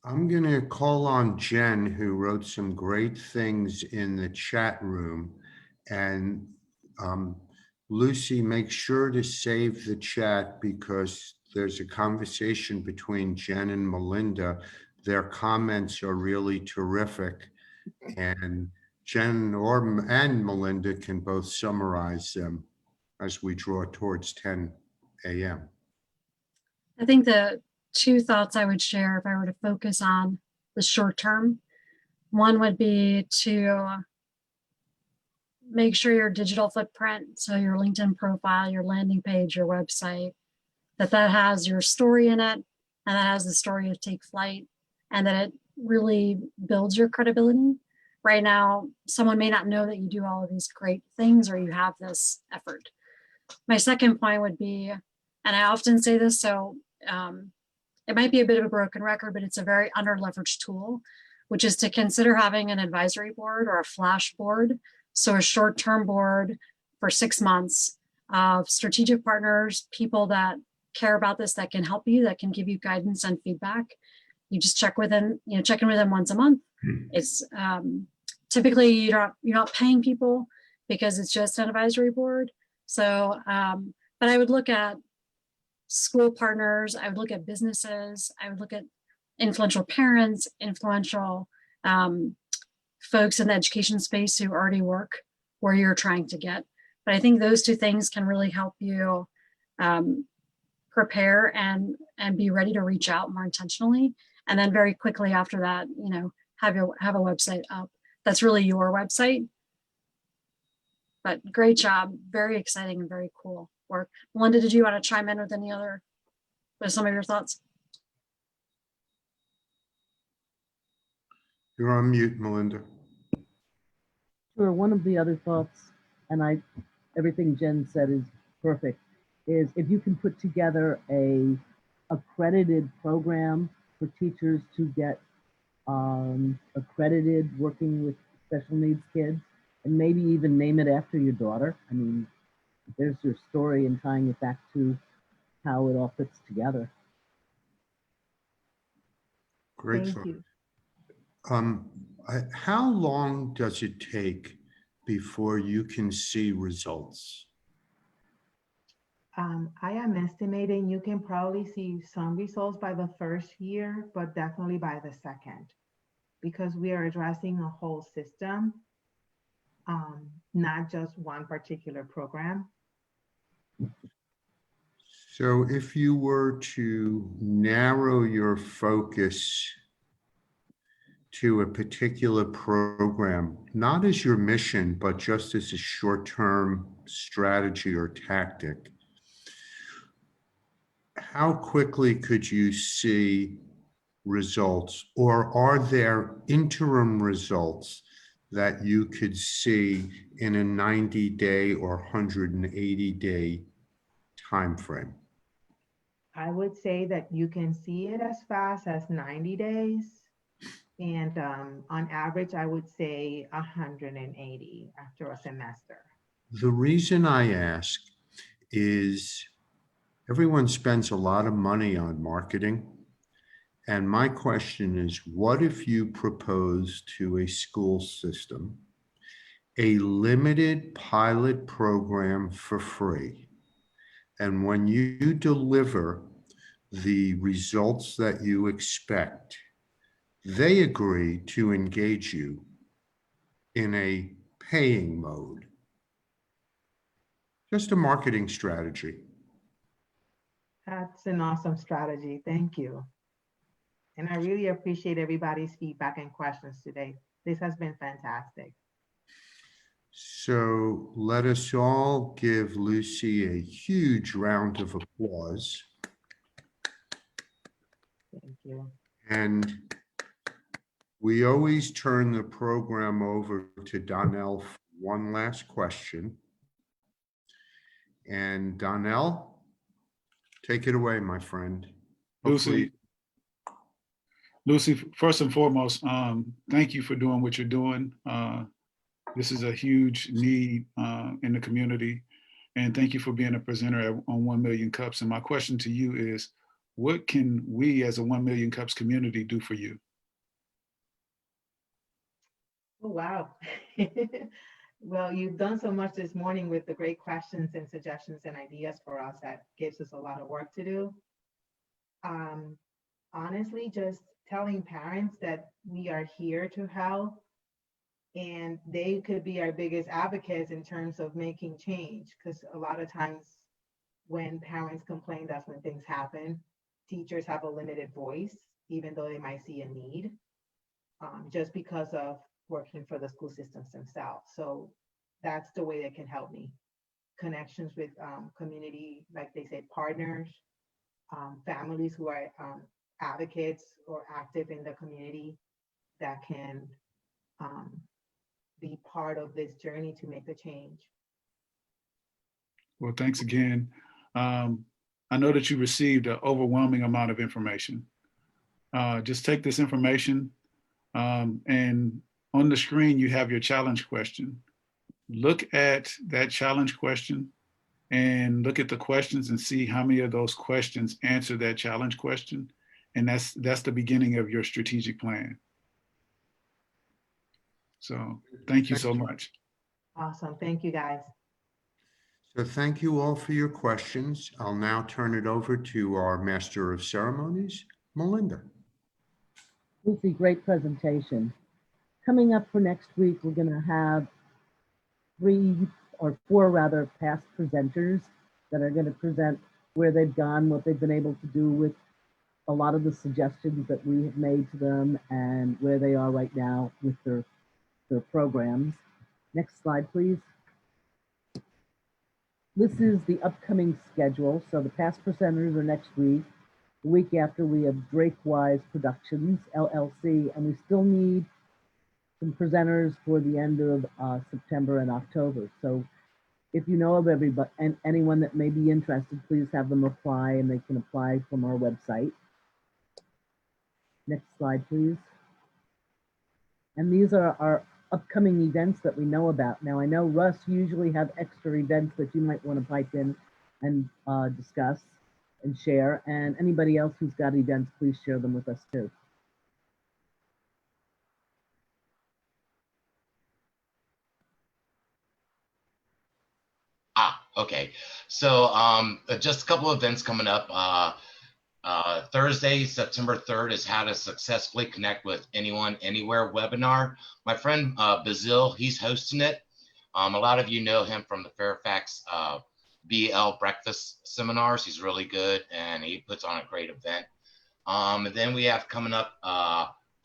I'm going to call on Jen, who wrote some great things in the chat room. And Lucy, make sure to save the chat because there's a conversation between Jen and Melinda. Their comments are really terrific. And Jen and Melinda can both summarize them as we draw towards 10 a.m. I think the two thoughts I would share if I were to focus on the short term, one would be to make sure your digital footprint, so your LinkedIn profile, your landing page, your website, that has your story in it, and that has the story of Take Flight, and that it really builds your credibility. Right now, someone may not know that you do all of these great things or you have this effort. My second point would be, and I often say this, so it might be a bit of a broken record, but it's a very under-leveraged tool, which is to consider having an advisory board or a flash board. So a short-term board for 6 months of strategic partners, people that care about this, that can help you, that can give you guidance and feedback. You just check in with them once a month. It's typically you're not paying people because it's just an advisory board. So, but I would look at school partners, I would look at businesses, I would look at influential parents, influential folks in the education space who already work where you're trying to get. But I think those two things can really help you prepare and be ready to reach out more intentionally. And then very quickly after that, have a website up. That's really your website. But great job, very exciting and very cool work. Melinda, did you want to chime in with some of your thoughts? You're on mute, Melinda. Sure. One of the other thoughts, and everything Jen said is perfect, is if you can put together a accredited program for teachers to get accredited working with special needs kids, and maybe even name it after your daughter. I mean, there's your story and tying it back to how it all fits together. Great. Thank you. How long does it take before you can see results? I am estimating you can probably see some results by the first year, but definitely by the second, because we are addressing a whole system, not just one particular program. So if you were to narrow your focus to a particular program, not as your mission, but just as a short-term strategy or tactic, how quickly could you see results, or are there interim results that you could see in a 90-day or 180-day timeframe? I would say that you can see it as fast as 90 days. And on average, I would say 180 after a semester. The reason I ask is everyone spends a lot of money on marketing. And my question is, what if you propose to a school system a limited pilot program for free? And when you deliver the results that you expect, they agree to engage you in a paying mode. Just a marketing strategy. That's an awesome strategy. Thank you. And I really appreciate everybody's feedback and questions today. This has been fantastic. So let us all give Lucy a huge round of applause. Thank you. And we always turn the program over to Donnell for one last question. And Donnell, take it away, my friend. Lucy, first and foremost, thank you for doing what you're doing. This is a huge need in the community. And thank you for being a presenter on 1 Million Cups. And my question to you is, what can we as a 1 Million Cups community do for you? Oh, wow. Well, you've done so much this morning with the great questions and suggestions and ideas for us that gives us a lot of work to do. Honestly, just telling parents that we are here to help, and they could be our biggest advocates in terms of making change, because a lot of times when parents complain, that's when things happen. Teachers have a limited voice, even though they might see a need, just because of working for the school systems themselves. So that's the way they can help me. Connections with community, like they say, partners, families who are advocates or active in the community that can be part of this journey to make a change. Well, thanks again. I know that you received an overwhelming amount of information. Just take this information and on the screen, you have your challenge question. Look at that challenge question and look at the questions and see how many of those questions answer that challenge question. And that's the beginning of your strategic plan. So thank you so much. Awesome. Thank you, guys. So thank you all for your questions. I'll now turn it over to our Master of Ceremonies, Melinda. Lucy, great presentation. Coming up for next week, we're going to have 4 past presenters that are going to present where they've gone, what they've been able to do with a lot of the suggestions that we have made to them, and where they are right now with their programs. Next slide, please. This is the upcoming schedule. So the past presenters are next week. The week after, we have Drake Wise Productions, LLC, and we still need some presenters for the end of September and October. So if you know of everybody and anyone that may be interested, please have them apply, and they can apply from our website. Next slide, please. And these are our upcoming events that we know about. Now, I know Russ usually have extra events that you might want to pipe in and discuss and share. And anybody else who's got events, please share them with us too. Okay. So just a couple of events coming up. Thursday, September 3rd is how to successfully connect with anyone, anywhere webinar. My friend Bazil, he's hosting it. A lot of you know him from the Fairfax BL breakfast seminars. He's really good and he puts on a great event. And then we have coming up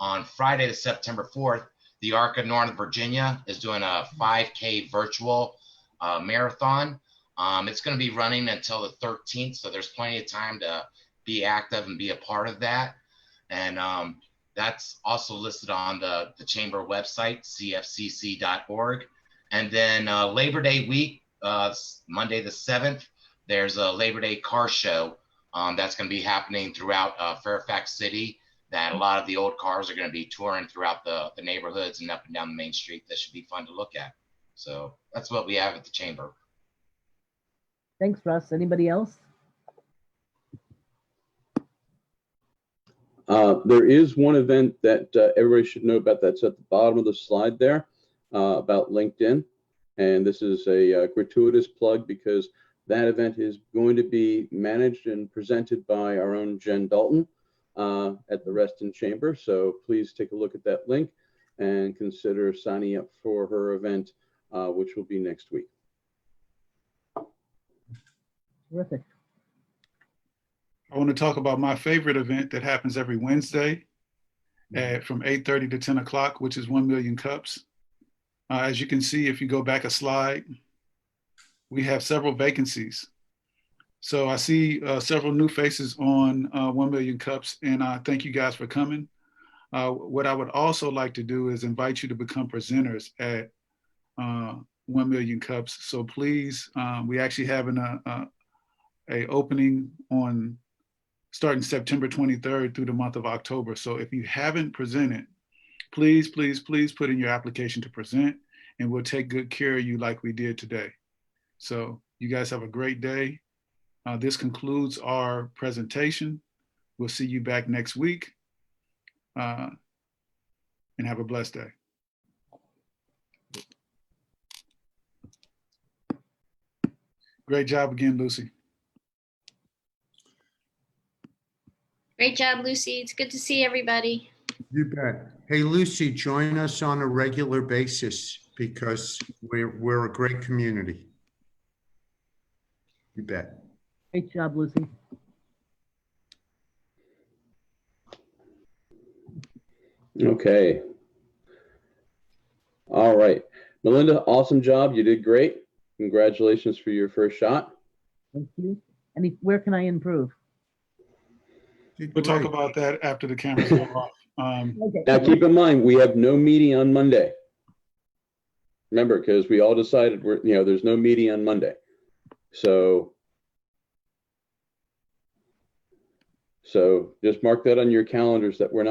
on Friday, the September 4th, the Arc of Northern Virginia is doing a 5K virtual marathon. It's going to be running until the 13th, so there's plenty of time to be active and be a part of that. And that's also listed on the chamber website, cfcc.org. And then Labor Day week, Monday the 7th, there's a Labor Day car show that's going to be happening throughout Fairfax City, that a lot of the old cars are going to be touring throughout the neighborhoods and up and down the main street. That should be fun to look at. So that's what we have at the chamber. Thanks, Russ. Anybody else? There is one event that everybody should know about that's at the bottom of the slide there about LinkedIn. And this is a gratuitous plug because that event is going to be managed and presented by our own Jen Dalton at the Reston Chamber. So please take a look at that link and consider signing up for her event, which will be next week. Terrific. I want to talk about my favorite event that happens every Wednesday from 8:30 to 10 o'clock, which is 1 Million Cups. As you can see, if you go back a slide, we have several vacancies. So I see several new faces on 1 Million Cups, and I thank you guys for coming. What I would also like to do is invite you to become presenters at 1 Million Cups. So please, we actually have a opening on starting September 23rd through the month of October. So if you haven't presented, please, please, please put in your application to present, and we'll take good care of you like we did today. So you guys have a great day. This concludes our presentation. We'll see you back next week, and have a blessed day. Great job again, Lucy. Great job, Lucy. It's good to see everybody. You bet. Hey, Lucy, join us on a regular basis because we're a great community. You bet. Great job, Lucy. Okay. All right. Melinda, awesome job. You did great. Congratulations for your first shot. Thank you. And where can I improve? We'll talk about that after the cameras go off. Okay. Now, keep in mind, we have no meeting on Monday. Remember, because we all decided there's no meeting on Monday. So just mark that on your calendars that we're not